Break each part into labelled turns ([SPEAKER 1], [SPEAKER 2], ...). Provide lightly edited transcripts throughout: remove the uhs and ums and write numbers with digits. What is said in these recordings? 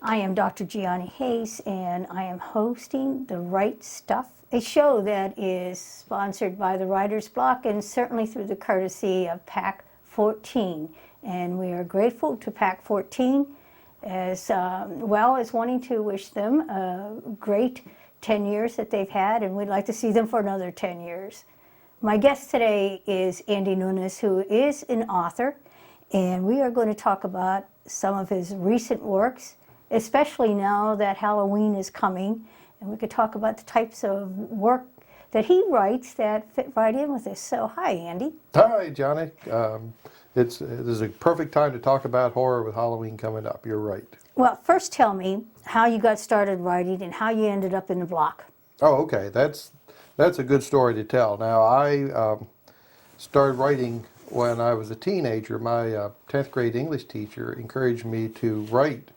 [SPEAKER 1] I am Dr. Gianni Hayes, and I am hosting The Right Stuff, a show that is sponsored by the Writer's Block and certainly through the courtesy of PAC 14. And we are grateful to PAC 14 as well as wanting to wish them a great 10 years that they've had, and we'd like to see them for another 10 years. My guest today is Andy Nunez, who is an author, and we are going to talk about some of his recent works, especially now that Halloween is coming, and we could talk about the types of work that he writes that fit right in with this. So, hi, Andy.
[SPEAKER 2] Hi, Johnny. This is a perfect time to talk about horror with Halloween coming up. You're right.
[SPEAKER 1] Well, first tell me how you got started writing and how you ended up in the block.
[SPEAKER 2] Oh, okay. That's a good story to tell. Now, I started writing when I was a teenager. My 10th grade English teacher encouraged me to write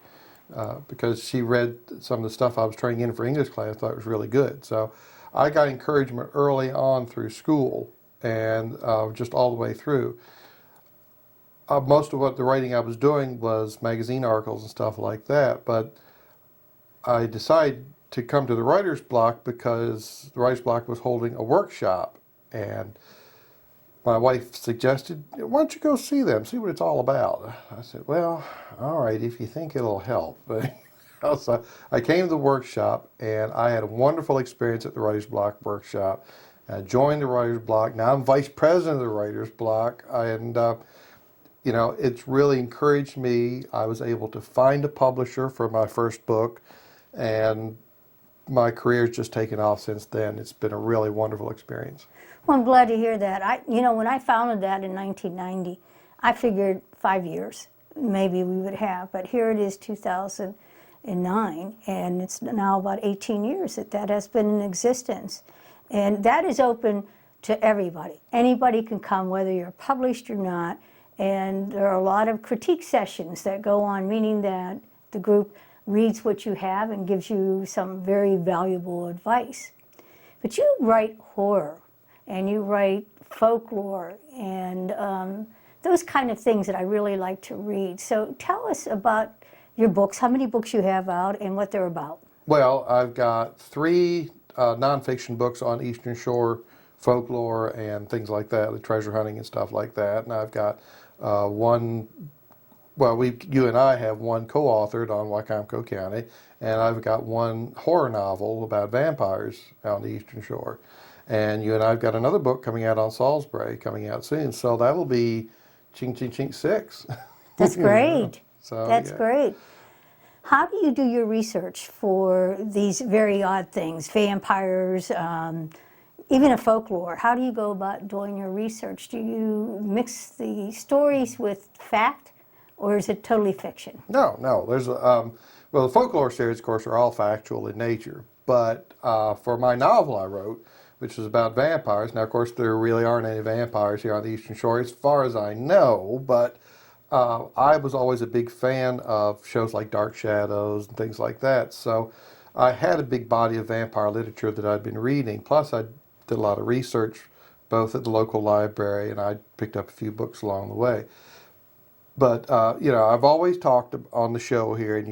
[SPEAKER 2] because she read some of the stuff I was turning in for English class, thought it was really good. So I got encouragement early on through school and just all the way through. Most of what the writing I was doing was magazine articles and stuff like that, but I decided to come to the Writer's Block because the Writer's Block was holding a workshop, and my wife suggested, why don't you go see them, see what it's all about. I said, well, all right, if you think it'll help. So I came to the workshop, and I had a wonderful experience at the Writer's Block workshop. I joined the Writer's Block. Now I'm vice president of the Writer's Block, and you know, it's really encouraged me. I was able to find a publisher for my first book, and my career's just taken off since then. It's been a really wonderful experience.
[SPEAKER 1] Well, I'm glad to hear that. When I founded that in 1990, I figured 5 years maybe we would have, but here it is 2009, and it's now about 18 years that has been in existence. And that is open to everybody. Anybody can come, whether you're published or not. And there are a lot of critique sessions that go on, meaning that the group reads what you have and gives you some very valuable advice. But you write horror, and you write folklore, and those kind of things that I really like to read. So tell us about your books, how many books you have out, and what they're about.
[SPEAKER 2] Well, I've got 3 nonfiction books on Eastern Shore folklore and things like that, the treasure hunting and stuff like that. And I've got one, well, you and I have one co-authored on Wycomico County, and I've got one horror novel about vampires on the Eastern Shore. And you and I've got another book coming out on Salisbury coming out soon. So that'll be ching, ching, ching, 6.
[SPEAKER 1] That's great.
[SPEAKER 2] So,
[SPEAKER 1] that's
[SPEAKER 2] yeah.
[SPEAKER 1] Great. How do you do your research for these very odd things, vampires, even a folklore? How do you go about doing your research? Do you mix the stories with fact, or is it totally fiction?
[SPEAKER 2] No. There's well, the folklore series, of course, are all factual in nature. But for my novel I wrote, which was about vampires, now, of course, there really aren't any vampires here on the Eastern Shore, as far as I know, but I was always a big fan of shows like Dark Shadows and things like that. So I had a big body of vampire literature that I'd been reading. Plus, I did a lot of research, both at the local library, and I picked up a few books along the way. But, I've always talked on the show here, and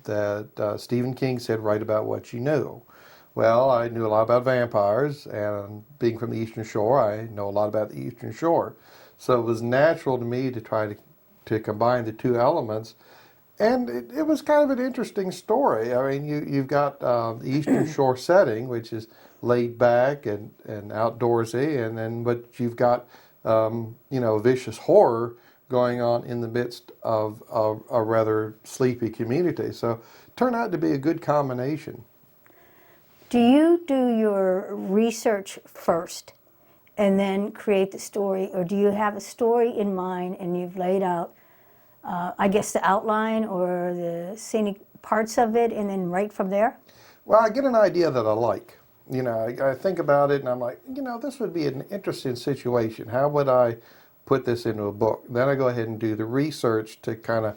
[SPEAKER 2] that Stephen King said, write about what you knew. Well, I knew a lot about vampires, and being from the Eastern Shore, I know a lot about the Eastern Shore. So it was natural to me to try to combine the 2 elements. And it was kind of an interesting story. I mean, you've got the Eastern Shore setting, which is laid back and outdoorsy, but you've got, vicious horror going on in the midst of a rather sleepy community. So it turned out to be a good combination.
[SPEAKER 1] Do you do your research first and then create the story, or do you have a story in mind and you've laid out, the outline or the scenic parts of it, and then write from there?
[SPEAKER 2] Well, I get an idea that I like. I think about it and I'm like, this would be an interesting situation. How would I put this into a book? Then I go ahead and do the research to kind of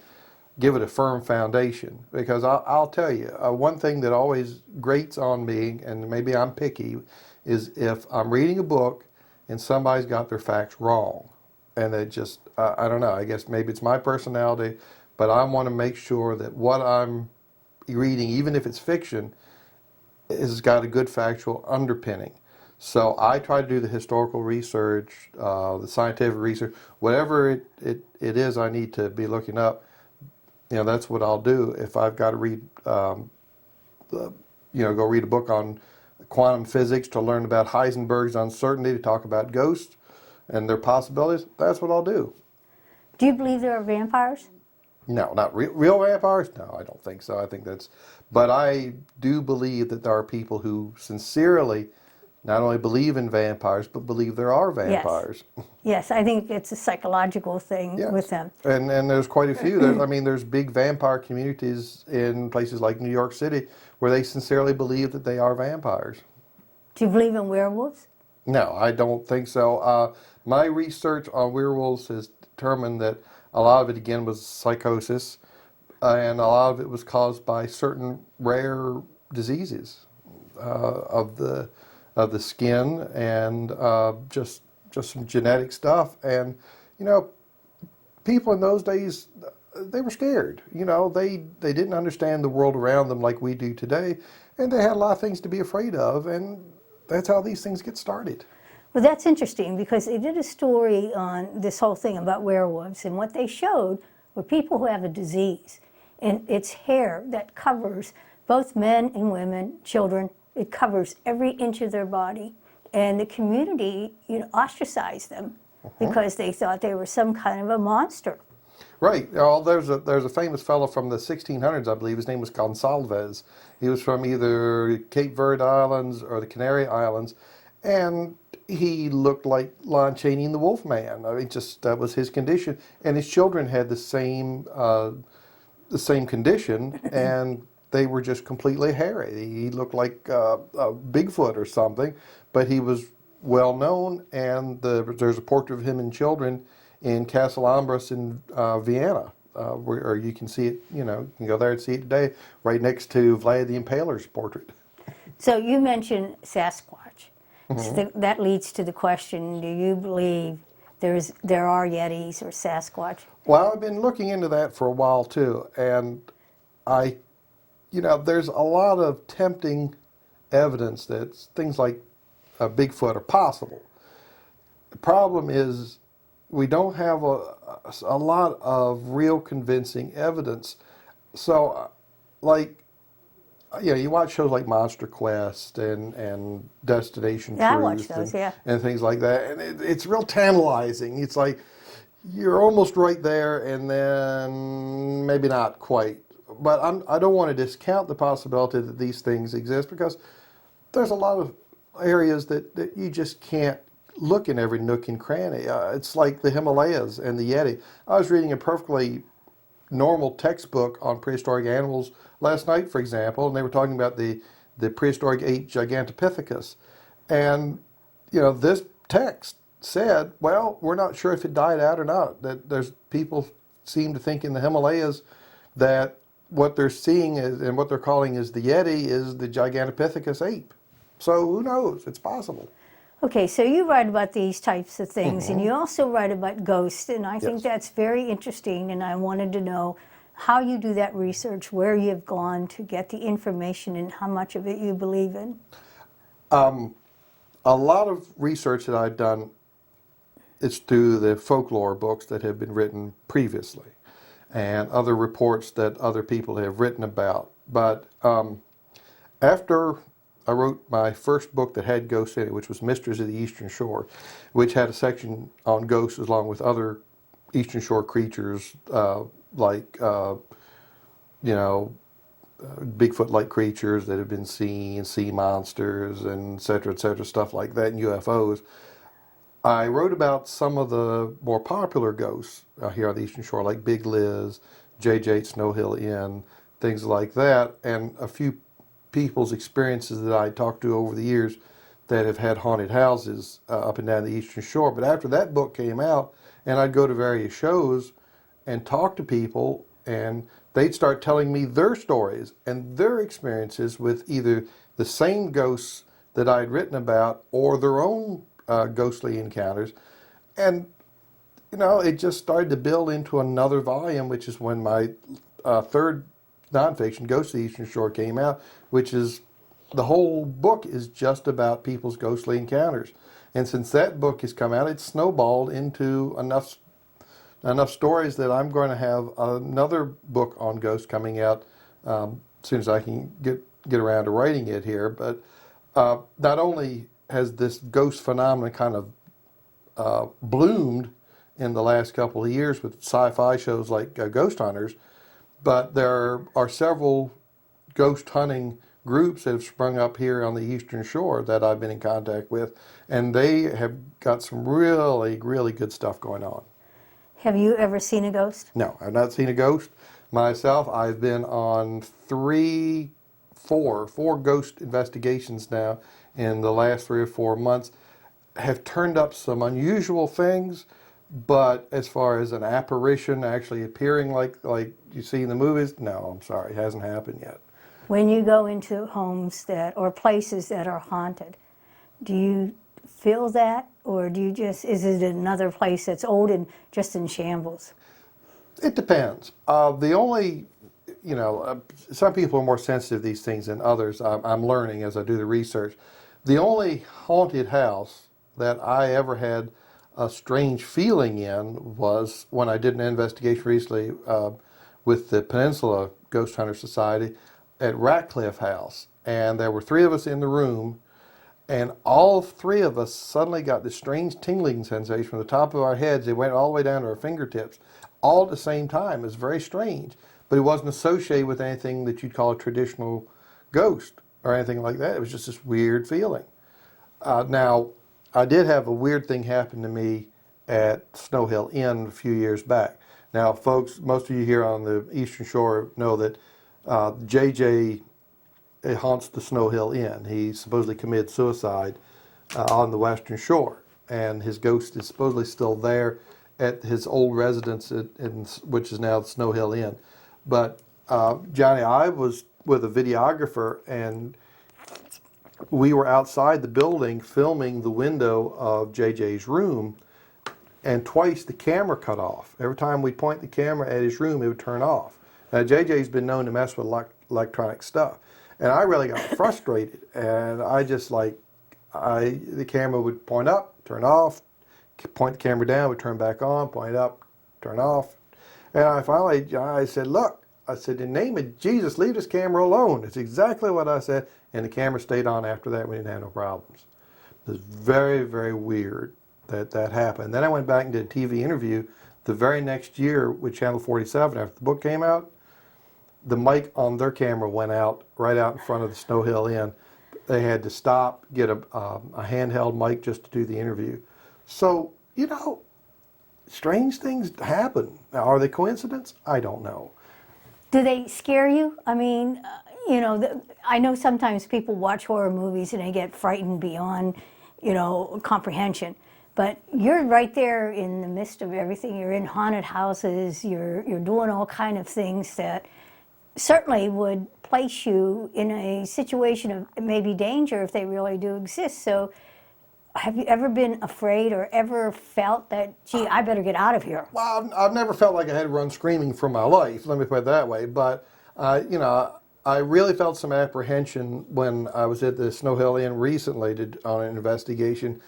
[SPEAKER 2] give it a firm foundation. Because I'll tell you, one thing that always grates on me, and maybe I'm picky, is if I'm reading a book and somebody's got their facts wrong. And they just, I don't know, I guess maybe it's my personality, but I want to make sure that what I'm reading, even if it's fiction, has got a good factual underpinning. So I try to do the historical research, the scientific research, whatever it is I need to be looking up. That's what I'll do. If I've got to read, go read a book on quantum physics to learn about Heisenberg's uncertainty, to talk about ghosts and their possibilities, that's what I'll do.
[SPEAKER 1] Do you believe there are vampires?
[SPEAKER 2] No, not real vampires. No, I don't think so. I think but I do believe that there are people who sincerely not only believe in vampires, but believe there are vampires.
[SPEAKER 1] Yes, I think it's a psychological thing with them.
[SPEAKER 2] And there's quite a few. There's big vampire communities in places like New York City where they sincerely believe that they are vampires.
[SPEAKER 1] Do you believe in werewolves?
[SPEAKER 2] No, I don't think so. My research on werewolves has determined that a lot of it, again, was psychosis, and a lot of it was caused by certain rare diseases of the skin, and just some genetic stuff. And people in those days, they were scared. They didn't understand the world around them like we do today, and they had a lot of things to be afraid of, and that's how these things get started.
[SPEAKER 1] Well, that's interesting because they did a story on this whole thing about werewolves, and what they showed were people who have a disease, and it's hair that covers both men and women, children. It covers every inch of their body, and the community, ostracized them because they thought they were some kind of a monster.
[SPEAKER 2] Right. There's a famous fellow from the 1600s, I believe. His name was Gonsalves. He was from either Cape Verde Islands or the Canary Islands, and he looked like Lon Chaney and the Wolfman. I mean, that was his condition, and his children had the same condition, and they were just completely hairy. He looked like a Bigfoot or something, but he was well known, and there's a portrait of him and children in Castle Ambras in Vienna, where you can see it. You can go there and see it today, right next to Vlad the Impaler's portrait.
[SPEAKER 1] So you mentioned Sasquatch. So that leads to the question: do you believe there are Yetis or Sasquatch?
[SPEAKER 2] Well, I've been looking into that for a while too, and there's a lot of tempting evidence that things like Bigfoot are possible. The problem is we don't have a lot of real convincing evidence. So, you watch shows like Monster Quest and Destination Truth.
[SPEAKER 1] Yeah, I watch those,
[SPEAKER 2] and things like that. And it's real tantalizing. It's like you're almost right there, and then maybe not quite. But I don't want to discount the possibility that these things exist, because there's a lot of areas that you just can't look in every nook and cranny. It's like the Himalayas and the Yeti. I was reading a perfectly normal textbook on prehistoric animals last night, for example, and they were talking about the prehistoric ape Gigantopithecus. And, this text said, well, we're not sure if it died out or not. That there's people seem to think in the Himalayas that what they're seeing and what they're calling is the Yeti is the Gigantopithecus ape. So who knows? It's possible.
[SPEAKER 1] Okay, so you write about these types of things, and you also write about ghosts, and I think that's very interesting, and I wanted to know how you do that research, where you've gone to get the information, and how much of it you believe in.
[SPEAKER 2] A lot of research that I've done is through the folklore books that have been written previously, and other reports that other people have written about. But after I wrote my first book that had ghosts in it, which was Mysteries of the Eastern Shore, which had a section on ghosts along with other Eastern Shore creatures Bigfoot-like creatures that have been seen, sea monsters, and et cetera, stuff like that, and UFOs. I wrote about some of the more popular ghosts here on the Eastern Shore, like Big Liz, JJ Snow Hill Inn, things like that, and a few people's experiences that I talked to over the years that have had haunted houses up and down the Eastern Shore. But after that book came out, and I'd go to various shows and talk to people, and they'd start telling me their stories and their experiences with either the same ghosts that I'd written about or their own ghostly encounters. And, it just started to build into another volume, which is when my third nonfiction, Ghosts of the Eastern Shore, came out, which is, the whole book is just about people's ghostly encounters. And since that book has come out, it's snowballed into enough stories that I'm going to have another book on ghosts coming out as soon as I can get around to writing it here. But not only has this ghost phenomenon kind of bloomed in the last couple of years with sci-fi shows like Ghost Hunters, but there are several ghost hunting groups that have sprung up here on the Eastern Shore that I've been in contact with, and they have got some really, really good stuff going on.
[SPEAKER 1] Have you ever seen a ghost?
[SPEAKER 2] No, I've not seen a ghost myself. I've been on four ghost investigations now in the last 3 or 4 months. Have turned up some unusual things, but as far as an apparition actually appearing like you see in the movies, no, I'm sorry, it hasn't happened yet.
[SPEAKER 1] When you go into homes or places that are haunted, do you feel that, or is it another place that's old and just in shambles?
[SPEAKER 2] It depends. The only, some people are more sensitive to these things than others. I'm learning as I do the research. The only haunted house that I ever had a strange feeling in was when I did an investigation recently with the Peninsula Ghost Hunter Society at Ratcliffe House. And there were 3 of us in the room, and all 3 of us suddenly got this strange tingling sensation from the top of our heads. It went all the way down to our fingertips, all at the same time. It was very strange, but it wasn't associated with anything that you'd call a traditional ghost or anything like that. It was just this weird feeling. Now, I did have a weird thing happen to me at Snow Hill Inn a few years back. Now, folks, most of you here on the Eastern Shore know that JJ haunts the Snow Hill Inn. He supposedly committed suicide on the Western Shore, and his ghost is supposedly still there at his old residence, which is now the Snow Hill Inn. But Johnny, I was with a videographer, and we were outside the building filming the window of JJ's room, and twice the camera cut off. Every time we'd point the camera at his room, it would turn off. Now, JJ's been known to mess with electronic stuff, and I really got frustrated, and I just the camera would point up, turn off, point the camera down, would turn back on, point up, turn off. And I said, look, I said, in the name of Jesus, leave this camera alone. It's exactly what I said. And the camera stayed on after that. We didn't have no problems. It was very, very weird that happened. Then I went back and did a TV interview the very next year with Channel 47 after the book came out. The mic on their camera went out right out in front of the Snow Hill Inn. They had to stop, get a handheld mic just to do the interview. So, strange things happen. Now, are they coincidence? I don't know.
[SPEAKER 1] Do they scare you? I mean, I know sometimes people watch horror movies and they get frightened beyond, comprehension. But you're right there in the midst of everything. You're in haunted houses. You're doing all kind of things that certainly would place you in a situation of maybe danger if they really do exist. So have you ever been afraid or ever felt that, gee, I better get out of here?
[SPEAKER 2] Well, I've never felt like I had to run screaming for my life, let me put it that way. But, I really felt some apprehension when I was at the Snow Hill Inn recently on an investigation,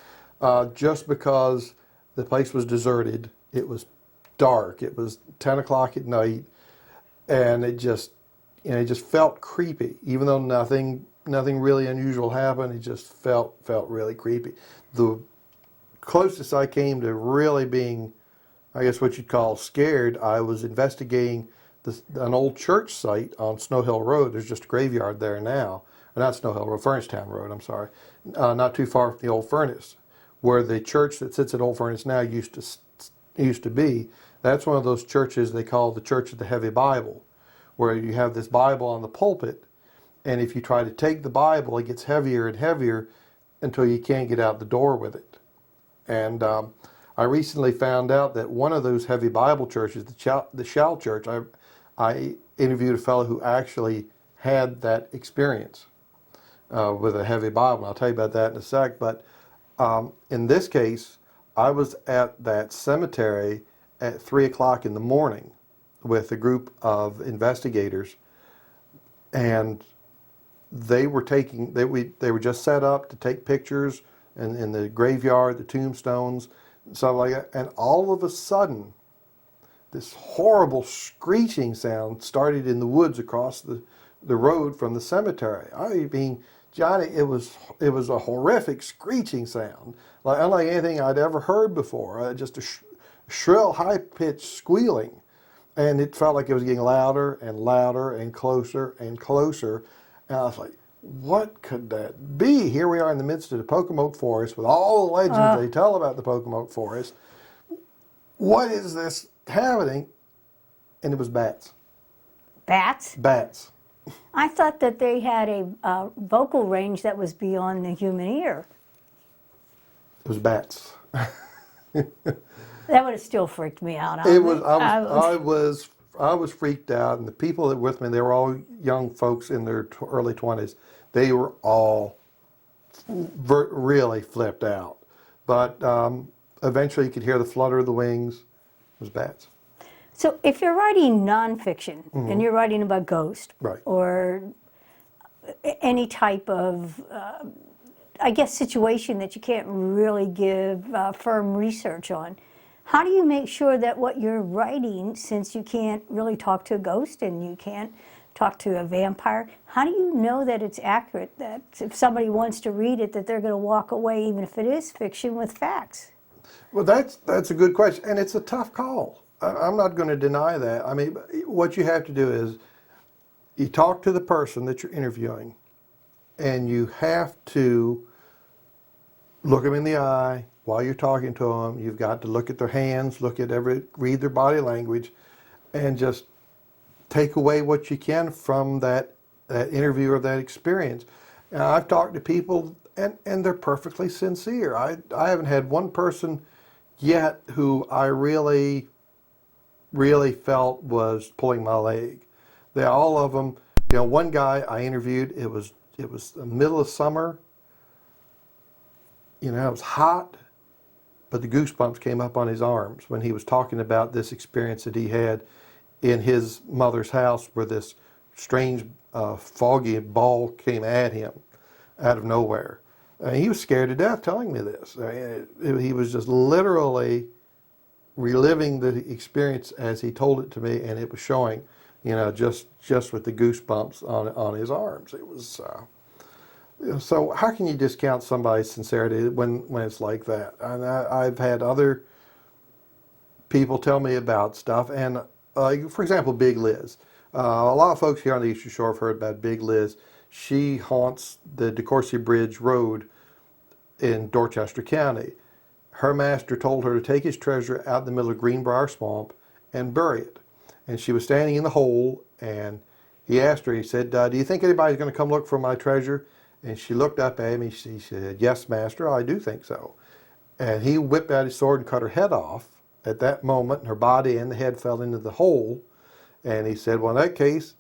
[SPEAKER 2] just because the place was deserted. It was dark. It was 10 o'clock at night, and it just felt creepy. Even though nothing really unusual happened, it just felt really creepy. The closest I came to really being, I guess what you'd call scared, I was investigating an old church site on Snow Hill Road. There's just a graveyard there now. Or not Snow Hill Road, Furnace Town Road, I'm sorry. Not too far from the old furnace, where the church that sits at Old Furnace now used to be. That's one of those churches they call the Church of the Heavy Bible, where you have this Bible on the pulpit, and if you try to take the Bible, it gets heavier and heavier until you can't get out the door with it. And I recently found out that one of those heavy Bible churches, the Shell Church, I interviewed a fellow who actually had that experience with a heavy Bible. And I'll tell you about that in a sec. But in this case, I was at that cemetery at 3 o'clock in the morning with a group of investigators and they were just set up to take pictures in the graveyard, the tombstones, and stuff like that. And all of a sudden, this horrible screeching sound started in the woods across the road from the cemetery. I mean, Johnny, it was a horrific screeching sound, like unlike anything I'd ever heard before. Just a shrill, high-pitched squealing, and it felt like it was getting louder and louder and closer and closer. And I was like, what could that be? Here we are in the midst of the Pocomoke Forest with all the legends they tell about the Pocomoke Forest. What is this happening? And it was bats.
[SPEAKER 1] Bats?
[SPEAKER 2] Bats.
[SPEAKER 1] I thought that they had a vocal range that was beyond the human ear.
[SPEAKER 2] It was bats.
[SPEAKER 1] That would have still freaked me out.
[SPEAKER 2] It was. I was freaked out, and the people that were with me, they were all young folks in their early 20s. They were all really flipped out. But eventually, you could hear the flutter of the wings. It was bats.
[SPEAKER 1] So, if you're writing nonfiction and you're writing about ghosts,
[SPEAKER 2] Right.
[SPEAKER 1] or any type of, I guess, situation that you can't really give firm research on, how do you make sure that what you're writing, since you can't really talk to a ghost and you can't talk to a vampire, how do you know that it's accurate, that if somebody wants to read it, that they're going to walk away, even if it is fiction, with facts?
[SPEAKER 2] Well, that's a good question, and it's a tough call. I'm not going to deny that. I mean, what you have to do is you talk to the person that you're interviewing, and you have to look them in the eye while you're talking to them. You've got to look at their hands, read their body language, and just take away what you can from that interview or that experience. Now, I've talked to people, and they're perfectly sincere. I haven't had one person yet who I really felt was pulling my leg. All of them, one guy I interviewed, it was the middle of summer. It was hot, but the goosebumps came up on his arms when he was talking about this experience that he had in his mother's house, where this strange foggy ball came at him out of nowhere. He was scared to death telling me this. He was just literally reliving the experience as he told it to me, and it was showing, just with the goosebumps on his arms. It was so. How can you discount somebody's sincerity when it's like that? And I've had other people tell me about stuff, and for example, Big Liz. A lot of folks here on the Eastern Shore have heard about Big Liz. She haunts the DeCourcy Bridge Road in Dorchester County. Her master told her to take his treasure out in the middle of Greenbrier Swamp and bury it. And she was standing in the hole, and he asked her, he said, do you think anybody's going to come look for my treasure? And she looked up at him, and she said, yes, master, I do think so. And he whipped out his sword and cut her head off. At that moment, her body and the head fell into the hole. And he said, well, in that case,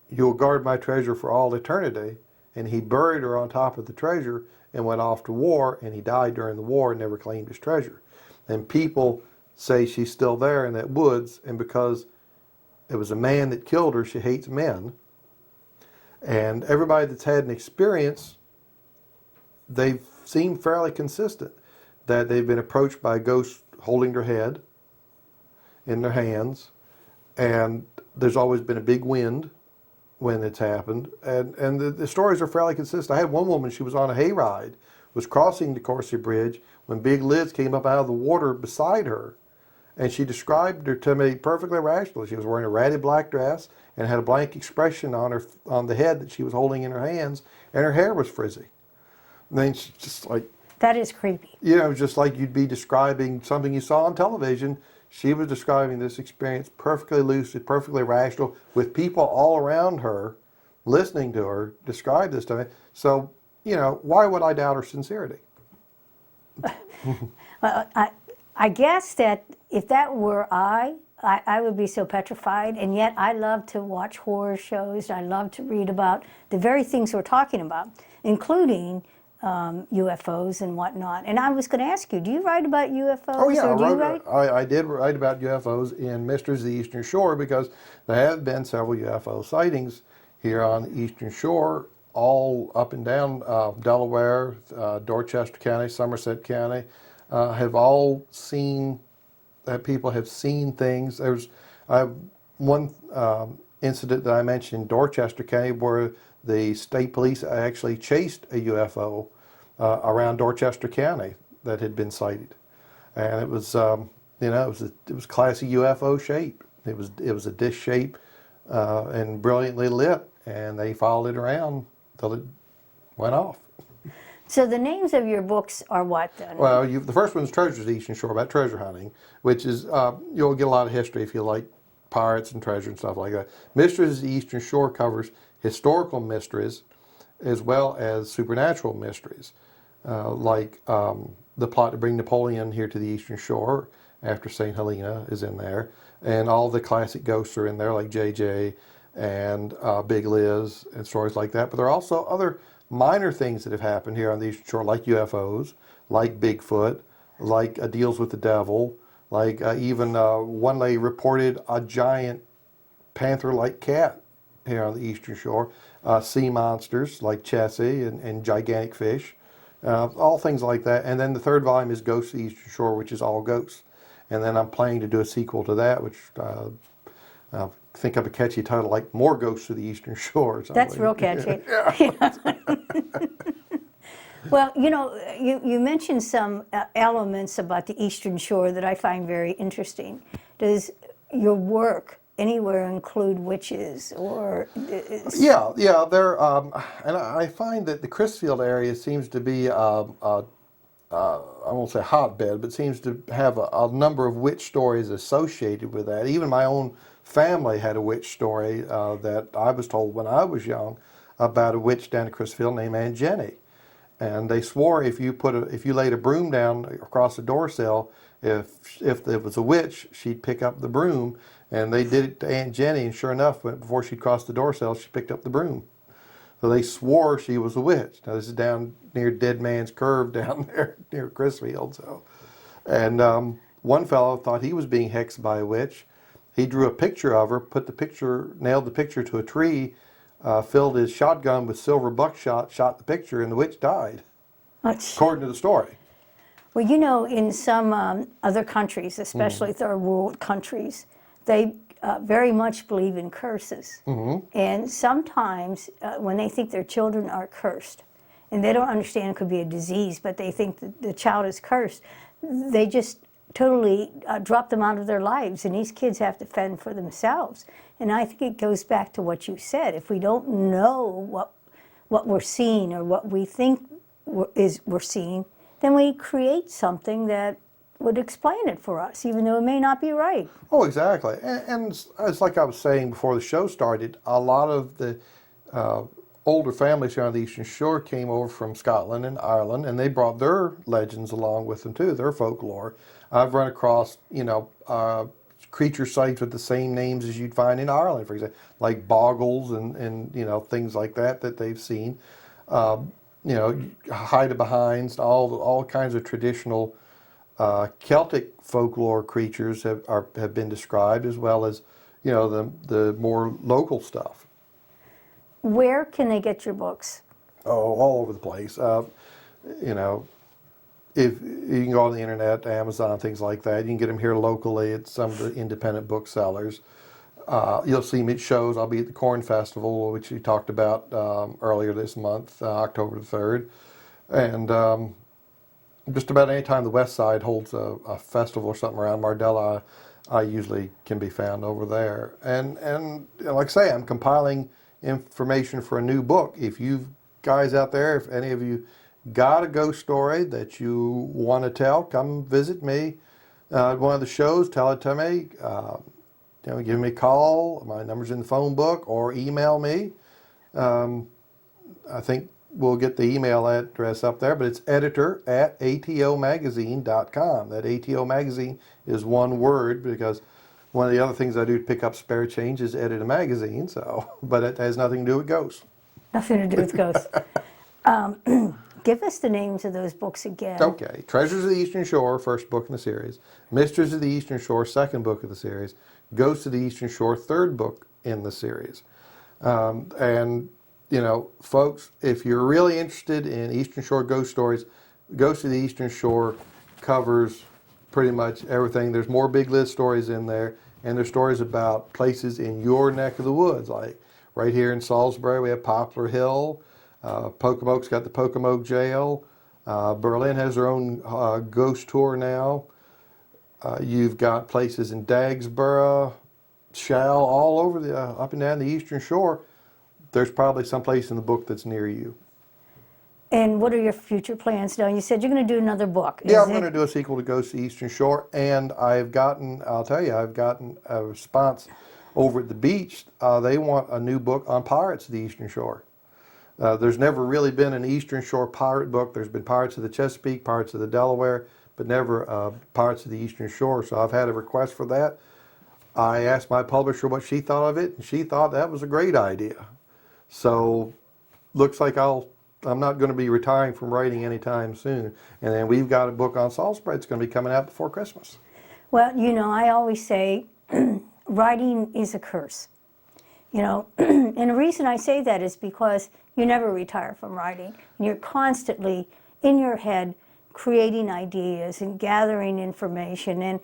[SPEAKER 2] you'll guard my treasure for all eternity. And he buried her on top of the treasure and went off to war, and he died during the war and never claimed his treasure. And people say she's still there in that woods, and because it was a man that killed her, she hates men. And everybody that's had an experience, they've seemed fairly consistent, that they've been approached by ghosts holding their head in their hands, and there's always been a big wind when it's happened, and the stories are fairly consistent. I had one woman, she was on a hayride, was crossing the DeCourcy Bridge when Big Liz came up out of the water beside her, and she described her to me perfectly rationally. She was wearing a ratty black dress and had a blank expression on the head that she was holding in her hands, and her hair was frizzy. And then she's just like...
[SPEAKER 1] That is creepy.
[SPEAKER 2] Just like you'd be describing something you saw on television. She was describing this experience perfectly lucid, perfectly rational, with people all around her listening to her describe this to me. So, why would I doubt her sincerity?
[SPEAKER 1] Well, I guess that if that were I would be so petrified, and yet I love to watch horror shows. I love to read about the very things we're talking about, including UFOs and whatnot. And I was going to ask you, do you write about UFOs?
[SPEAKER 2] Oh yeah,
[SPEAKER 1] or do you write?
[SPEAKER 2] I did write about UFOs in Mysteries of the Eastern Shore, because there have been several UFO sightings here on the Eastern Shore, all up and down Delaware, Dorchester County, Somerset County, have all seen that people have seen things. There's one incident that I mentioned in Dorchester County where the state police actually chased a UFO around Dorchester County that had been sighted, and it was it was classy UFO shape. It was a dish shape and brilliantly lit, and they followed it around till it went off.
[SPEAKER 1] So the names of your books are what then?
[SPEAKER 2] Well, the first one's Treasures of the Eastern Shore, about treasure hunting, which is, you'll get a lot of history if you like pirates and treasure and stuff like that. Mysteries of the Eastern Shore covers historical mysteries as well as supernatural mysteries, like the plot to bring Napoleon here to the Eastern Shore after St. Helena is in there, and all the classic ghosts are in there, like JJ and Big Liz and stories like that. But there are also other minor things that have happened here on the Eastern Shore, like UFOs, like Bigfoot, like deals with the devil, like even one lady reported a giant panther-like cat here on the Eastern Shore, sea monsters like Chessie and gigantic fish, all things like that. And then the third volume is Ghosts of the Eastern Shore, which is all ghosts. And then I'm planning to do a sequel to that, which think of a catchy title like More Ghosts of the Eastern Shore. Or something.
[SPEAKER 1] That's real catchy. Yeah. Well, you mentioned some elements about the Eastern Shore that I find very interesting. Does your work anywhere include witches or?
[SPEAKER 2] Yeah. There, and I find that the Crisfield area seems to be I won't say hotbed, but seems to have a number of witch stories associated with that. Even my own family had a witch story that I was told when I was young about a witch down at Crisfield named Aunt Jenny. And they swore if you laid a broom down across the door sill, if it was a witch, she'd pick up the broom. And they did it to Aunt Jenny, and sure enough, before she'd crossed the door sill, she picked up the broom. So they swore she was a witch. Now this is down near Dead Man's Curve down there near Crisfield. So, and one fellow thought he was being hexed by a witch. He drew a picture of her, nailed the picture to a tree, filled his shotgun with silver buckshot, shot the picture, and the witch died. According to the story.
[SPEAKER 1] Well, in some other countries, especially third world countries, they very much believe in curses. And sometimes when they think their children are cursed, and they don't understand it could be a disease, but they think that the child is cursed, they just totally drop them out of their lives, and these kids have to fend for themselves. And I think it goes back to what you said. If we don't know what we're seeing or what we think we're seeing, then we create something that would explain it for us, even though it may not be right.
[SPEAKER 2] Oh, exactly. And it's like I was saying before the show started, a lot of the older families here on the Eastern Shore came over from Scotland and Ireland, and they brought their legends along with them too, their folklore. I've run across, creature sites with the same names as you'd find in Ireland, for example, like boggles and things like that they've seen. Hide-a-behinds, all kinds of traditional Celtic folklore creatures have been described, as well as the more local stuff.
[SPEAKER 1] Where can they get your books?
[SPEAKER 2] Oh, all over the place. If you can go on the internet, Amazon, things like that. You can get them here locally at some of the independent booksellers. You'll see me at shows. I'll be at the Corn Festival, which we talked about earlier this month, October the 3rd. And just about any time the West Side holds a festival or something around Mardella, I usually can be found over there. And like I say, I'm compiling information for a new book. If you guys out there, if any of you got a ghost story that you want to tell, come visit me at one of the shows, tell it to me. Give me a call. My number's in the phone book, or email me. I think we'll get the email address up there, but it's editor@atomagazine.com. That ATO magazine is one word, because one of the other things I do to pick up spare change is edit a magazine. But it has nothing to do with ghosts.
[SPEAKER 1] Nothing to do with ghosts. Give us the names of those books again.
[SPEAKER 2] Okay. Treasures of the Eastern Shore, first book in the series. Mysteries of the Eastern Shore, second book of the series. Ghosts of the Eastern Shore, third book in the series. And, you know, folks, if you're really interested in Eastern Shore ghost stories, Ghost of the Eastern Shore covers pretty much everything. There's more Big List stories in there, and there's stories about places in your neck of the woods. Like right here in Salisbury, we have Poplar Hill. Pocomoke's got the Pocomoke Jail. Berlin has their own ghost tour now. You've got places in Dagsboro, Shell, all over the up and down the Eastern Shore. There's probably some place in the book that's near you.
[SPEAKER 1] And what are your future plans now? You said you're going to do another book.
[SPEAKER 2] Yeah, I'm going to do a sequel to Ghost of the Eastern Shore, and I've gotten a response over at the beach. They want a new book on pirates of the Eastern Shore. There's never really been an Eastern Shore pirate book. There's been Pirates of the Chesapeake, Pirates of the Delaware, but never Pirates of the Eastern Shore. So I've had a request for that. I asked my publisher what she thought of it, and she thought that was a great idea. So looks like I'm not going to be retiring from writing anytime soon. And then we've got a book on Salisbury that's going to be coming out before Christmas.
[SPEAKER 1] Well, you know, I always say writing is a curse. You know, and the reason I say that is because you never retire from writing. You're constantly in your head creating ideas and gathering information. And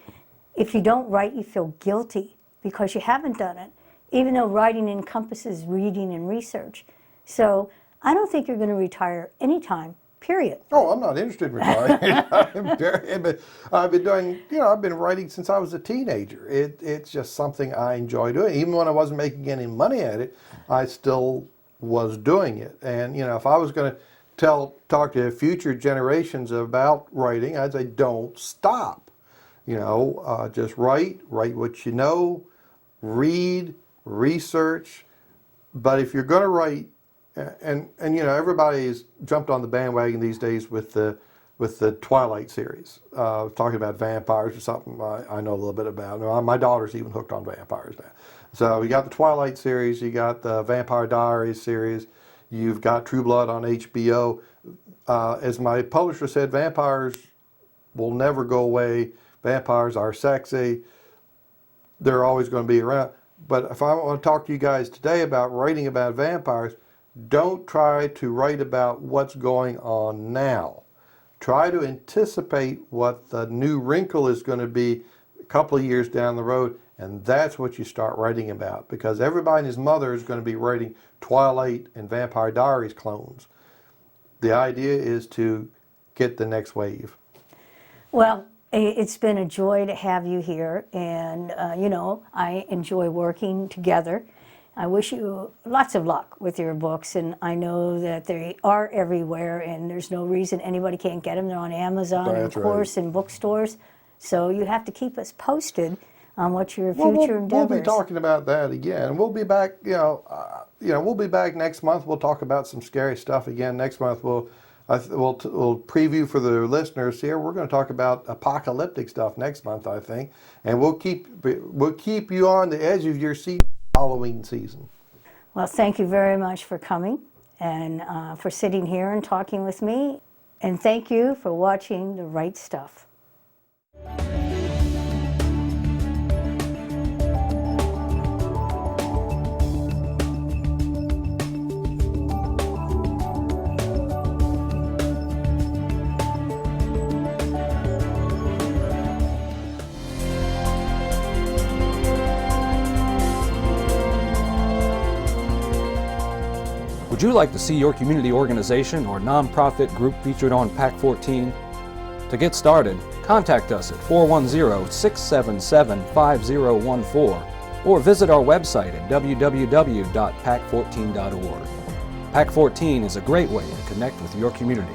[SPEAKER 1] if you don't write, you feel guilty because you haven't done it, even though writing encompasses reading and research. So I don't think you're going to retire anytime, period.
[SPEAKER 2] Oh, I'm not interested in retiring. I've been doing, you know, I've been writing since I was a teenager. It's just something I enjoy doing. Even when I wasn't making any money at it, I still was doing it. And, you know, if I was going to talk to future generations about writing, I'd say don't stop. You know, just write what you know, read, research. But if you're going to write, and you know, everybody's jumped on the bandwagon these days with the Twilight series, talking about vampires or something I know a little bit about. My daughter's even hooked on vampires now. So you got the Twilight series, you got the Vampire Diaries series, you've got True Blood on HBO. As my publisher said, vampires will never go away. Vampires are sexy. They're always going to be around. But if I want to talk to you guys today about writing about vampires, don't try to write about what's going on now. Try to anticipate what the new wrinkle is going to be a couple of years down the road, and that's what you start writing about, because everybody and his mother is going to be writing Twilight and Vampire Diaries clones. The idea is to get the next wave.
[SPEAKER 1] Well, it's been a joy to have you here, and you know, I enjoy working together. I wish you lots of luck with your books, and I know that they are everywhere, and there's no reason anybody can't get them. They're on Amazon, and of course, in bookstores. So you have to keep us posted on what your future endeavors.
[SPEAKER 2] We'll be talking about that again. We'll be back. We'll be back next month. We'll talk about some scary stuff again next month. We'll preview for the listeners here. We're going to talk about apocalyptic stuff next month, I think, and we'll keep you on the edge of your seat. Halloween season.
[SPEAKER 1] Well, thank you very much for coming and for sitting here and talking with me. And thank you for watching The Right Stuff.
[SPEAKER 3] Would you like to see your community organization or nonprofit group featured on PAC 14? To get started, contact us at 410-677-5014 or visit our website at www.pac14.org. PAC 14 is a great way to connect with your community.